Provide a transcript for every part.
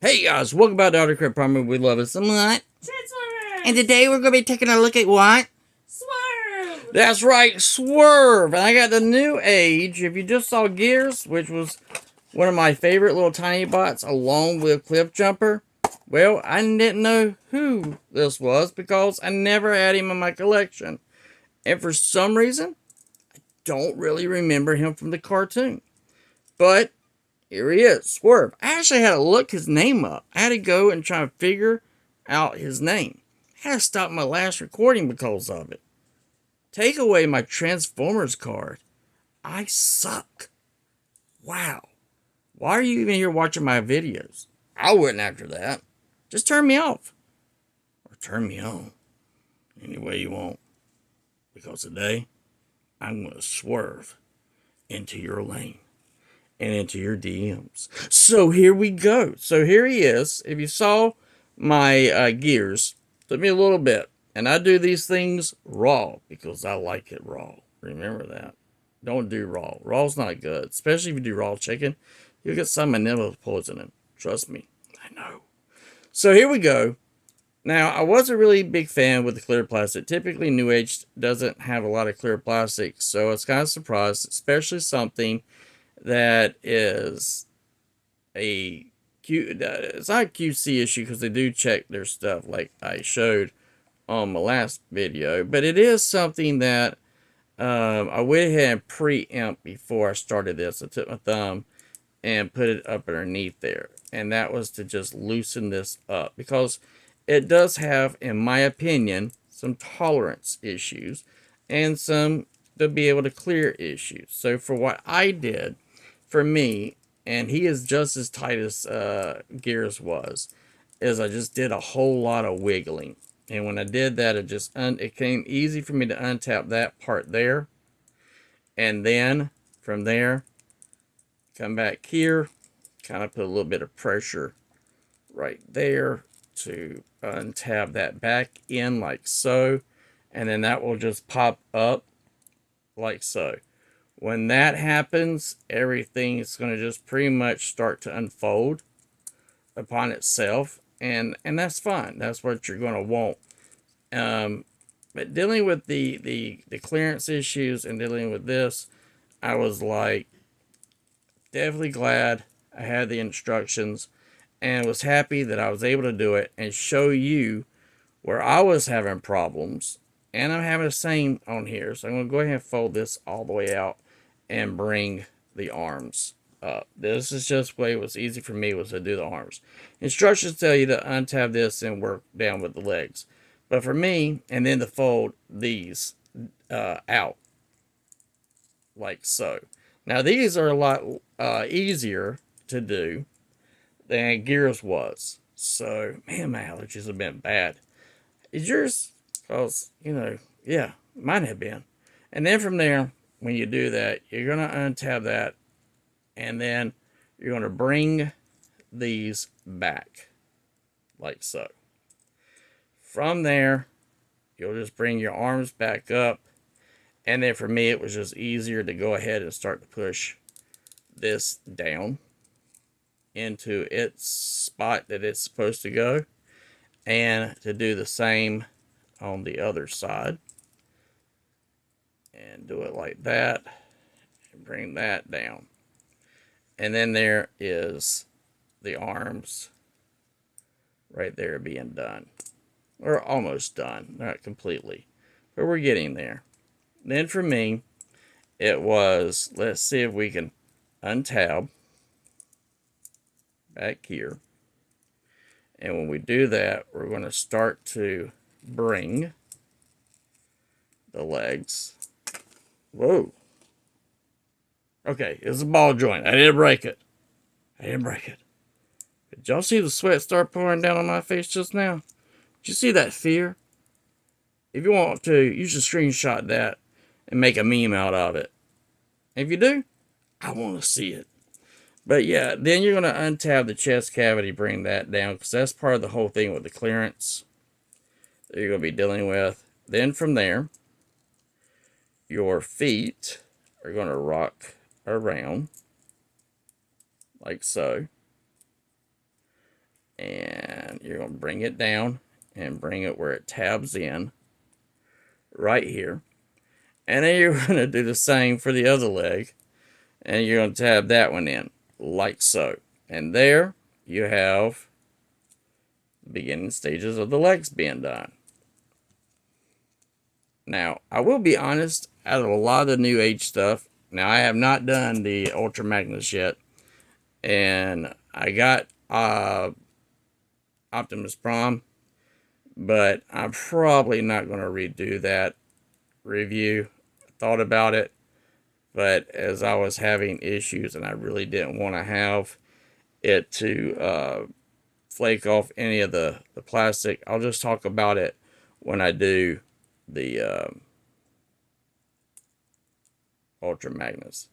Hey guys, welcome back to Autocrat Primer. We love it so much. Transformers! And today we're going to be taking a look at what? Swerve! That's right, Swerve. And I got the new age. If you just saw Gears, which was one of my favorite little tiny bots, along with Cliff Jumper. Well, I didn't know who this was because I never had him in my collection. And for some reason, I don't really remember him from the cartoon. But here he is, Swerve. I actually had to look his name up. I had to go and try to figure out his name. I had to stop my last recording because of it. Take away my Transformers card. I suck. Wow. Why are you even here watching my videos? I wouldn't after that. Just turn me off. Or turn me on. Any way you want. Because today, I'm going to swerve into your lane. And into your DMs. So here we go. So here he is. If you saw my gears, took me a little bit. And I do these things raw because I like it raw. Remember that. Don't do raw. Raw's not good. Especially if you do raw chicken. You'll get salmonella poisoning. Trust me. I know. So here we go. Now, I was a really big fan with the clear plastic. Typically, New Age doesn't have a lot of clear plastic. So I was kind of surprised. Especially something that is a it's not a QC issue because they do check their stuff like I showed on my last video, but it is something that I went ahead and preempt before I started this. I took my thumb and put it up underneath there, and that was to just loosen this up because it does have, in my opinion, some tolerance issues and some to be able to clear issues. So for what I did, for me, and he is just as tight as Gears was, is I just did a whole lot of wiggling. And when I did that, it came easy for me to untap that part there. And then from there, come back here, kind of put a little bit of pressure right there to untap that back in like so. And then that will just pop up like so. When that happens, everything is going to just pretty much start to unfold upon itself, and that's fine. That's what you're going to want. But dealing with the clearance issues and dealing with this, I was like definitely glad I had the instructions and was happy that I was able to do it and show you where I was having problems. And I'm having the same on here. So I'm going to go ahead and fold this all the way out and bring the arms up. This is just the way it was easy for me was to do the arms. Instructions tell you to untab this and work down with the legs. But for me, and then to fold these out like so. Now these are a lot easier to do than Gears was. So, man, my allergies have been bad. Is yours? Because, yeah, mine have been. And then from there, when you do that, you're going to untab that, and then you're going to bring these back, like so. From there, you'll just bring your arms back up, and then for me, it was just easier to go ahead and start to push this down into its spot that it's supposed to go, and to do the same on the other side. And do it like that and bring that down, and then there is the arms right there being done, or almost done, not completely, but we're getting there. Then for me, it was, let's see if we can untab back here, and when we do that, we're going to start to bring the legs. Whoa. Okay, it's a ball joint. I didn't break it. Did y'all see the sweat start pouring down on my face just now? Did you see that fear? If you want to, you should screenshot that and make a meme out of it. If you do, I want to see it. But yeah, then you're going to untab the chest cavity, bring that down, because that's part of the whole thing with the clearance that you're going to be dealing with. Then from there, your feet are going to rock around like so. And you're going to bring it down and bring it where it tabs in right here. And then you're going to do the same for the other leg. And you're going to tab that one in like so. And there you have the beginning stages of the legs being done. Now, I will be honest, out of a lot of the new age stuff, now I have not done the Ultra Magnus yet. And I got Optimus Prime, but I'm probably not going to redo that review. I thought about it, but as I was having issues and I really didn't want to have it to flake off any of the plastic, I'll just talk about it when I do the Ultra Magnus.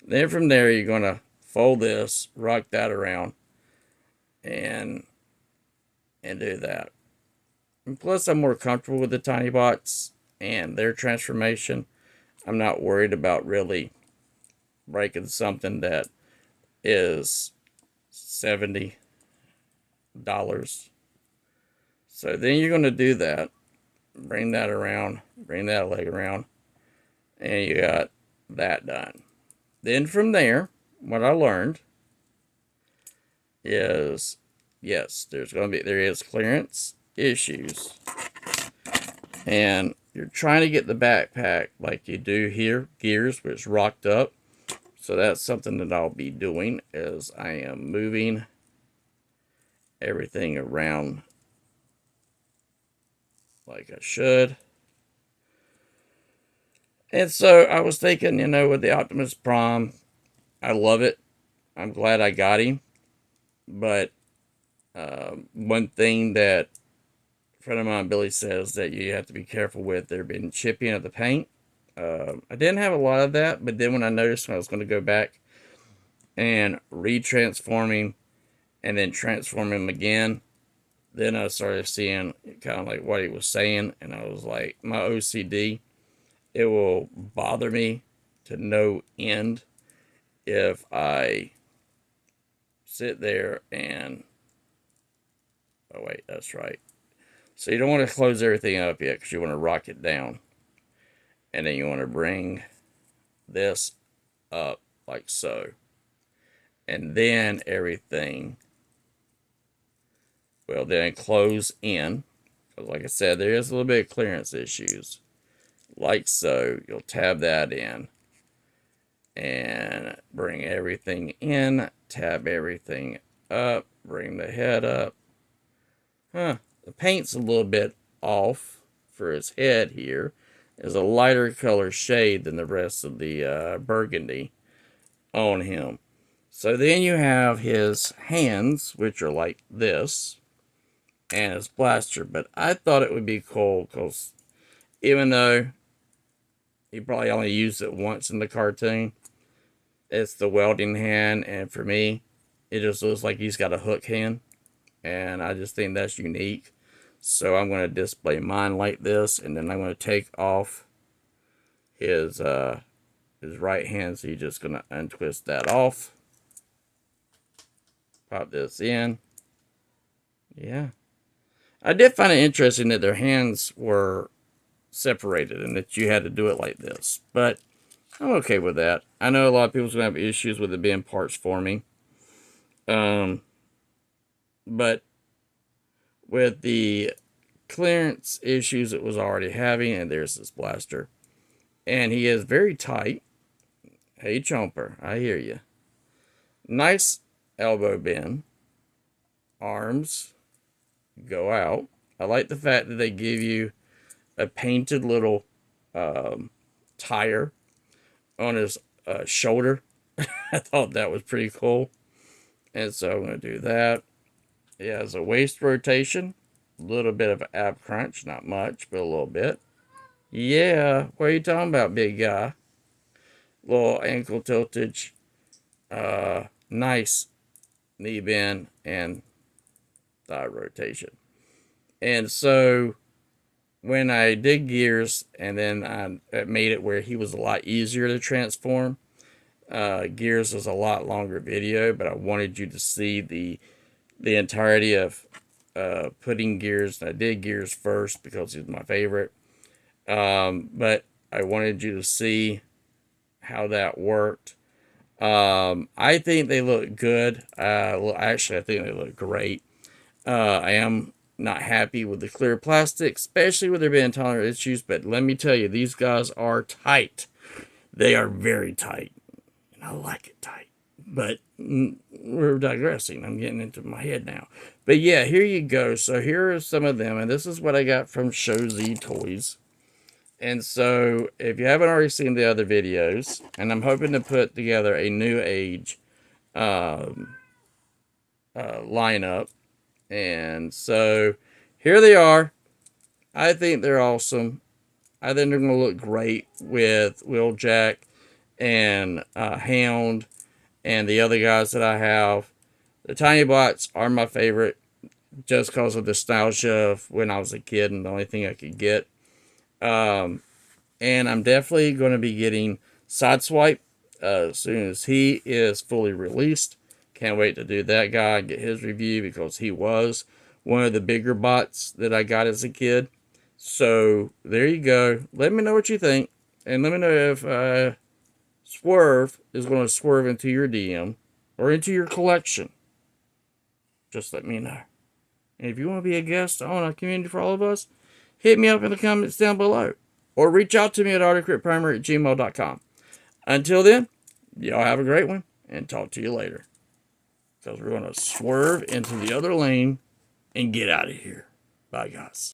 Then from there, you're going to fold this, rock that around, and do that. And plus, I'm more comfortable with the Tiny Bots and their transformation. I'm not worried about really breaking something that is $70. So then you're going to do that. Bring that around. Bring that leg around. And you got that done. Then from there, what I learned is, yes, there is clearance issues. And you're trying to get the backpack like you do here, gears, which rocked up. So that's something that I'll be doing as I am moving everything around like I should. And so I was thinking, with the Optimus Prime, I love it. I'm glad I got him. But one thing that a friend of mine, Billy, says that you have to be careful with, there being chipping of the paint. I didn't have a lot of that, but then when I noticed when I was going to go back and retransforming and then transform him again, then I started seeing kind of like what he was saying, and I was like, my OCD, it will bother me to no end if I sit there and, oh wait, that's right. So you don't want to close everything up yet because you want to rock it down. And then you want to bring this up like so. And then everything will then close in. Because like I said, there is a little bit of clearance issues. Like so. You'll tab that in. And bring everything in. Tab everything up. Bring the head up. The paint's a little bit off for his head here. There's a lighter color shade than the rest of the burgundy on him. So then you have his hands, which are like this, and his blaster. But I thought it would be cool because even though he probably only used it once in the cartoon, it's the welding hand, and for me, it just looks like he's got a hook hand, and I just think that's unique. So I'm going to display mine like this, and then I'm going to take off his right hand. So you're just going to untwist that off. Pop this in. Yeah. I did find it interesting that their hands were separated and that you had to do it like this. But I'm okay with that. I know a lot of people's going to have issues with it being parts forming. But with the clearance issues it was already having, and there's this blaster. And he is very tight. Hey, Chomper, I hear you. Nice elbow bend. Arms go out. I like the fact that they give you a painted little tire on his shoulder. I thought that was pretty cool. And so I'm going to do that. He has a waist rotation. A little bit of an ab crunch. Not much, but a little bit. Yeah, what are you talking about, big guy? Little ankle tiltage. Nice knee bend and thigh rotation. And so when I did gears and then I made it where he was a lot easier to transform, gears was a lot longer video, but I wanted you to see the the entirety of putting Gears. I did Gears first because he's my favorite. But I wanted you to see how that worked. I think they look good. Well, actually, I think they look great. I am not happy with the clear plastic, especially with there being tolerance issues. But let me tell you, these guys are tight. They are very tight, and I like it tight. But we're digressing. I'm getting into my head now. But yeah, here you go. So here are some of them, and this is what I got from Show Z Toys. And so, if you haven't already seen the other videos, and I'm hoping to put together a new age lineup. And so, here they are. I think they're awesome. I think they're going to look great with Wheeljack and Hound and the other guys that I have. The Tiny Bots are my favorite just because of nostalgia of when I was a kid and the only thing I could get. And I'm definitely going to be getting Sideswipe as soon as he is fully released. Can't wait to do that guy and get his review because he was one of the bigger bots that I got as a kid. So there you go. Let me know what you think. And let me know if Swerve is going to swerve into your DM or into your collection. Just let me know. And if you want to be a guest on a community for all of us, hit me up in the comments down below. Or reach out to me at articritprimer@gmail.com. Until then, y'all have a great one and talk to you later. Because we're going to swerve into the other lane and get out of here. Bye, guys.